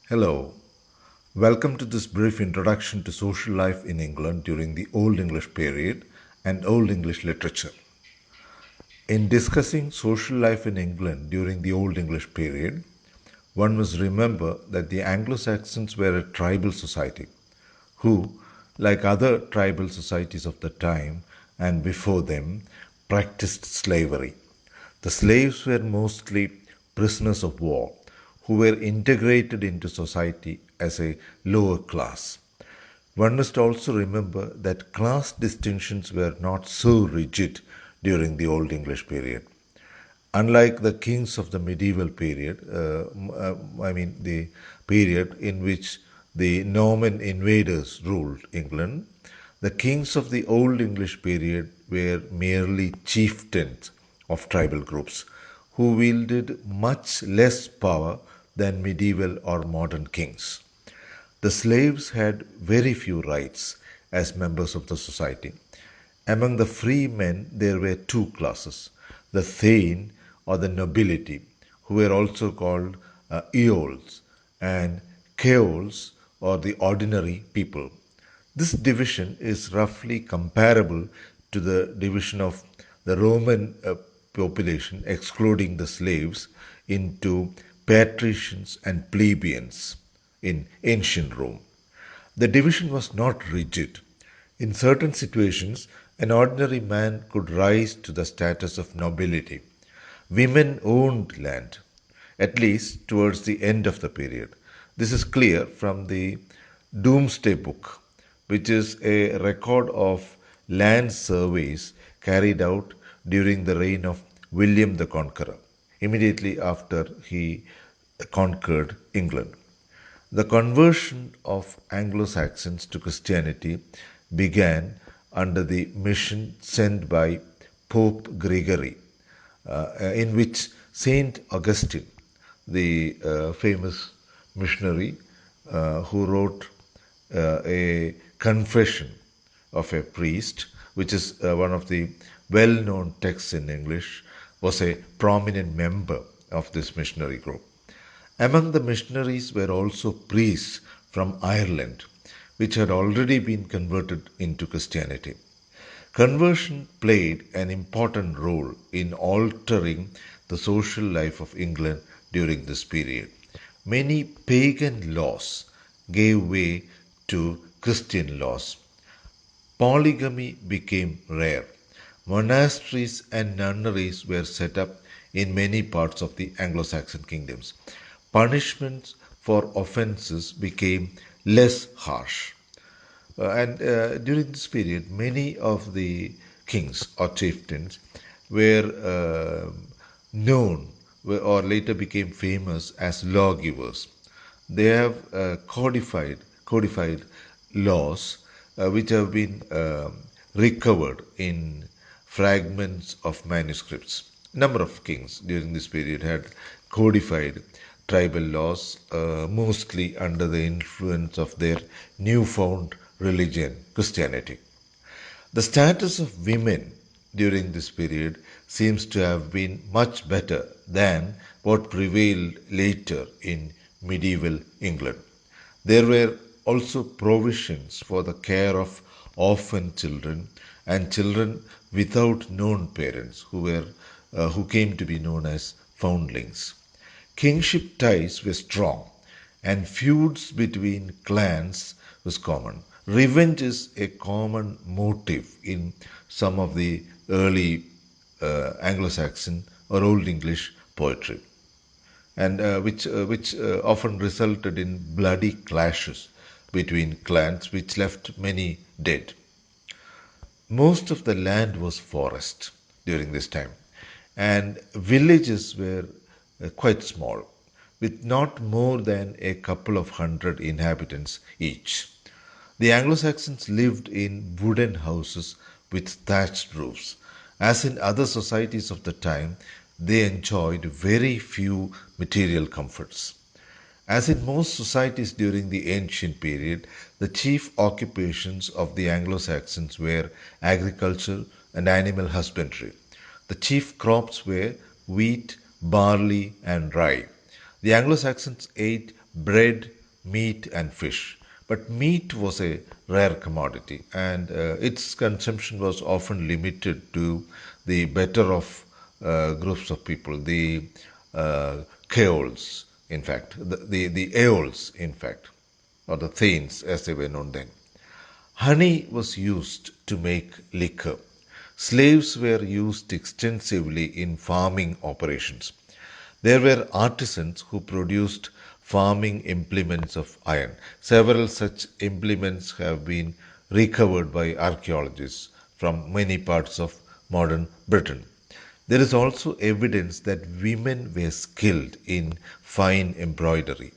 Hello, welcome to this brief introduction to social life in England during the Old English period and Old English literature. In discussing social life in England during the Old English period, one must remember that the Anglo Saxons were a tribal society who, like other tribal societies of the time and before them, practiced slavery. The slaves were mostly prisoners of war who were integrated into society as a lower class. One must also remember that class distinctions were not so rigid during the Old English period. Unlike the kings of the medieval period, the period in which the Norman invaders ruled England, the kings of the Old English period were merely chieftains of tribal groups who wielded much less power than medieval or modern kings. The slaves had very few rights as members of the society. Among the free men, there were two classes: the Thane or the nobility, who were also called Eols, and Ceols or the ordinary people. This division is roughly comparable to the division of the Roman population, excluding the slaves, into patricians and plebeians in ancient Rome. The division was not rigid. In certain situations, an ordinary man could rise to the status of nobility. Women owned land, at least towards the end of the period. This is clear from the Doomsday Book, which is a record of land surveys carried out during the reign of William the Conqueror, immediately after he conquered England. The conversion of Anglo Saxons to Christianity began under the mission sent by Pope Gregory, in which Saint Augustine, the famous missionary who wrote a confession of a priest, which is one of the well known texts in English, was a prominent member of this missionary group. Among the missionaries were also priests from Ireland, which had already been converted into Christianity. Conversion played an important role in altering the social life of England during this period. Many pagan laws gave way to Christian laws. Polygamy became rare. Monasteries and nunneries were set up in many parts of the Anglo Saxon kingdoms. Punishments for offenses became less harsh. And during this period, many of the kings or chieftains were known or later became famous as lawgivers. They have codified laws which have been recovered in fragments of manuscripts. A number of kings during this period had codified tribal laws, mostly under the influence of their newfound religion, Christianity. The status of women during this period seems to have been much better than what prevailed later in medieval England. There were also provisions for the care of orphan children and children without known parents who came to be known as foundlings. Kingship ties were strong, and feuds between clans was common. Revenge is a common motive in some of the early Anglo-Saxon or Old English poetry, and which often resulted in bloody clashes between clans, which left many dead. Most of the land was forest during this time, and villages were quite small, with not more than a couple of hundred inhabitants each. The Anglo Saxons lived in wooden houses with thatched roofs. As in other societies of the time, they enjoyed very few material comforts. As in most societies during the ancient period, the chief occupations of the Anglo Saxons were agriculture and animal husbandry. The chief crops were wheat, barley, and rye. The Anglo-Saxons ate bread, meat, and fish. But meat was a rare commodity, and its consumption was often limited to the better off groups of people, the Keols, in fact, the Aeols, in fact, or the Thanes, as they were known then. Honey was used to make liquor. Slaves were used extensively in farming operations. There were artisans who produced farming implements of iron. Several such implements have been recovered by archaeologists from many parts of modern Britain. There is also evidence that women were skilled in fine embroidery.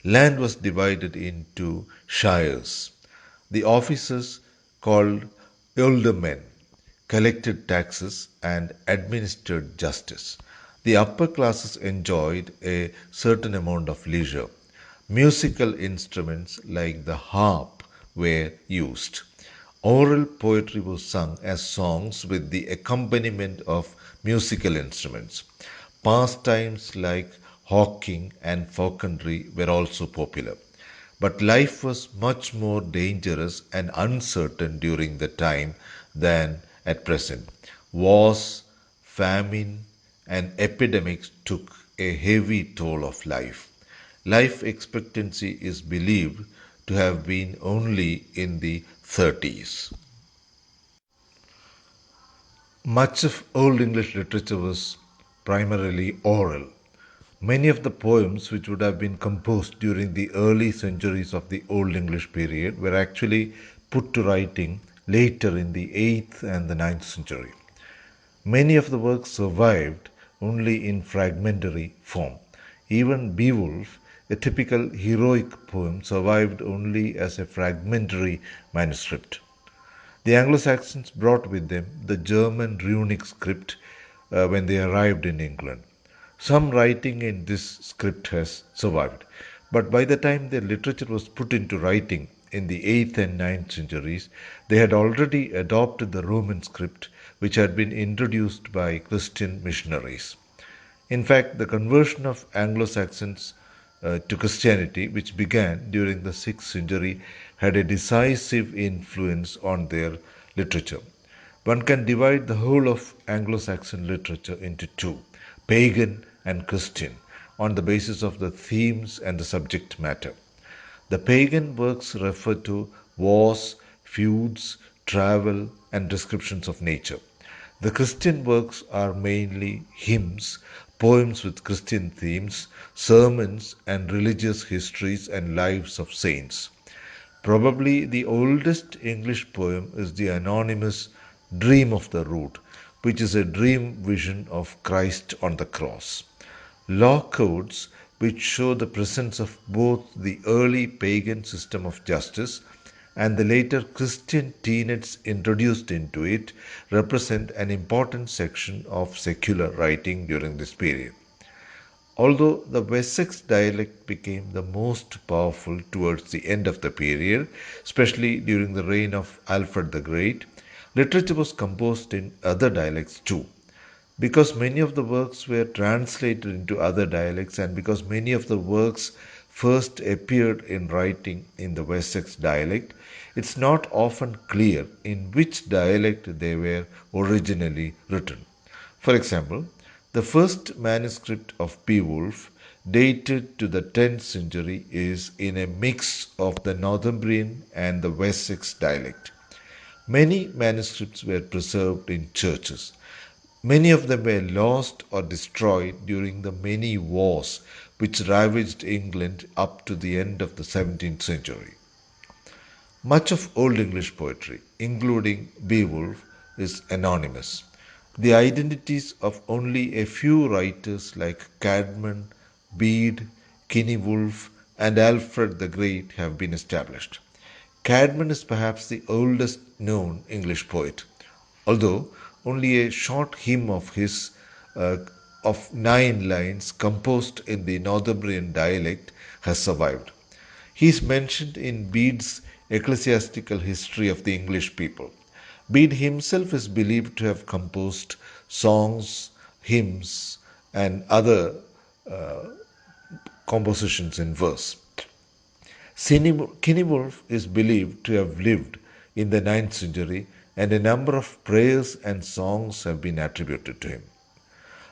Land was divided into shires. The officers, called ealdormen, collected taxes and administered justice. The upper classes enjoyed a certain amount of leisure. Musical instruments like the harp were used. Oral poetry was sung as songs with the accompaniment of musical instruments. Pastimes like hawking and falconry were also popular. But life was much more dangerous and uncertain during the time than at present. Wars, famine, and epidemics took a heavy toll of life. Life expectancy is believed to have been only in the 30s. Much of Old English literature was primarily oral. Many of the poems which would have been composed during the early centuries of the Old English period were actually put to writing later in the 8th and the 9th century. Many of the works survived only in fragmentary form. Even Beowulf, a typical heroic poem, survived only as a fragmentary manuscript. The Anglo Saxons brought with them the German runic script when they arrived in England. Some writing in this script has survived, but by the time their literature was put into writing in the 8th and 9th centuries, they had already adopted the Roman script which had been introduced by Christian missionaries. In fact, the conversion of Anglo Saxons to Christianity, which began during the 6th century, had a decisive influence on their literature. One can divide the whole of Anglo Saxon literature into two, pagan and Christian, on the basis of the themes and the subject matter. The pagan works refer to wars, feuds, travel, and descriptions of nature. The Christian works are mainly hymns, poems with Christian themes, sermons, and religious histories and lives of saints. Probably the oldest English poem is the anonymous Dream of the Rood, which is a dream vision of Christ on the cross. Law codes, which show the presence of both the early pagan system of justice and the later Christian tenets introduced into it, represent an important section of secular writing during this period. Although the Wessex dialect became the most powerful towards the end of the period, especially during the reign of Alfred the Great, literature was composed in other dialects too. Because many of the works were translated into other dialects and because many of the works first appeared in writing in the Wessex dialect, it's not often clear in which dialect they were originally written. For example, the first manuscript of Beowulf, dated to the 10th century, is in a mix of the Northumbrian and the Wessex dialect. Many manuscripts were preserved in churches. Many of them were lost or destroyed during the many wars which ravaged England up to the end of the 17th century. Much of Old English poetry, including Beowulf, is anonymous. The identities of only a few writers like Caedmon, Bede, Cynewulf, and Alfred the Great have been established. Caedmon is perhaps the oldest known English poet, although only a short hymn of his uh, of 9 lines composed in the Northumbrian dialect has survived. He is mentioned in Bede's Ecclesiastical History of the English People. Bede himself is believed to have composed songs, hymns, and other compositions in verse. Kinniwolf is believed to have lived in the 9th century, and a number of prayers and songs have been attributed to him.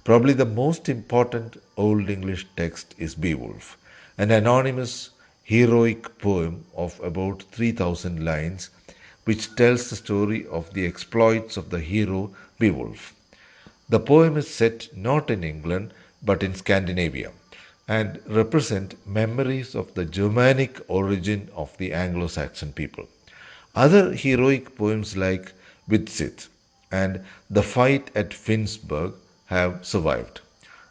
Probably the most important Old English text is Beowulf, an anonymous heroic poem of about 3,000 lines which tells the story of the exploits of the hero Beowulf. The poem is set not in England but in Scandinavia and represent memories of the Germanic origin of the Anglo-Saxon people. Other heroic poems like Widsith and The Fight at Finnsburg have survived.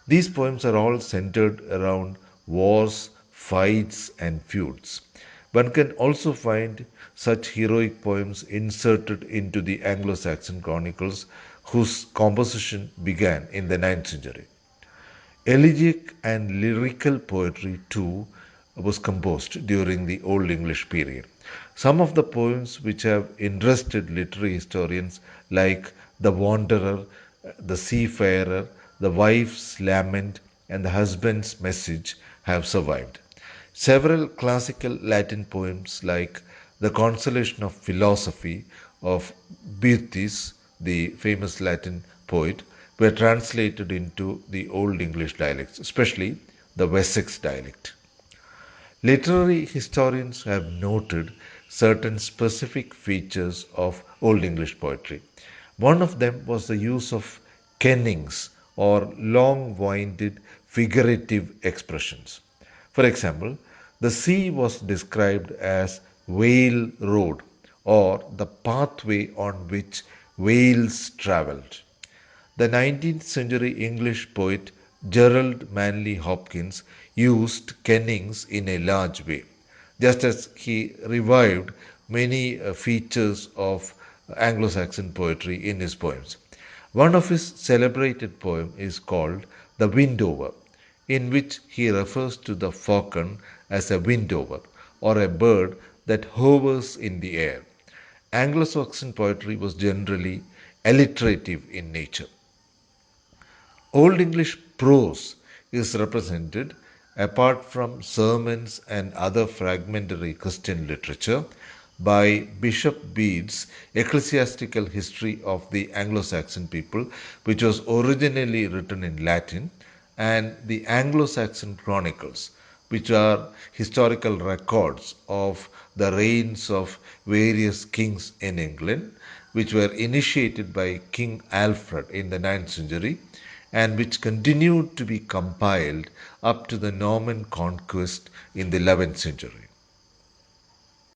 These poems are all centered around wars, fights, and feuds. One can also find such heroic poems inserted into the Anglo Saxon chronicles, whose composition began in the 9th century. Elegiac and lyrical poetry too was composed during the Old English period. Some of the poems which have interested literary historians, like The Wanderer, The Seafarer, The Wife's Lament, and The Husband's Message, have survived. Several classical Latin poems, like The Consolation of Philosophy of Boethius, the famous Latin poet, were translated into the Old English dialects, especially the Wessex dialect. Literary historians have noted certain specific features of Old English poetry. One of them was the use of kennings or long winded figurative expressions. For example, the sea was described as Whale Road or the pathway on which whales travelled. The 19th century English poet Gerald Manley Hopkins used kennings in a large way, just as he revived many features of Anglo Saxon poetry in his poems. One of his celebrated poems is called The Windover, in which he refers to the falcon as a windover or a bird that hovers in the air. Anglo Saxon poetry was generally alliterative in nature. Old English prose is represented, apart from sermons and other fragmentary Christian literature, by Bishop Bede's Ecclesiastical History of the Anglo Saxon People, which was originally written in Latin, and the Anglo Saxon Chronicles, which are historical records of the reigns of various kings in England, which were initiated by King Alfred in the 9th century and which continued to be compiled up to the Norman conquest in the 11th century.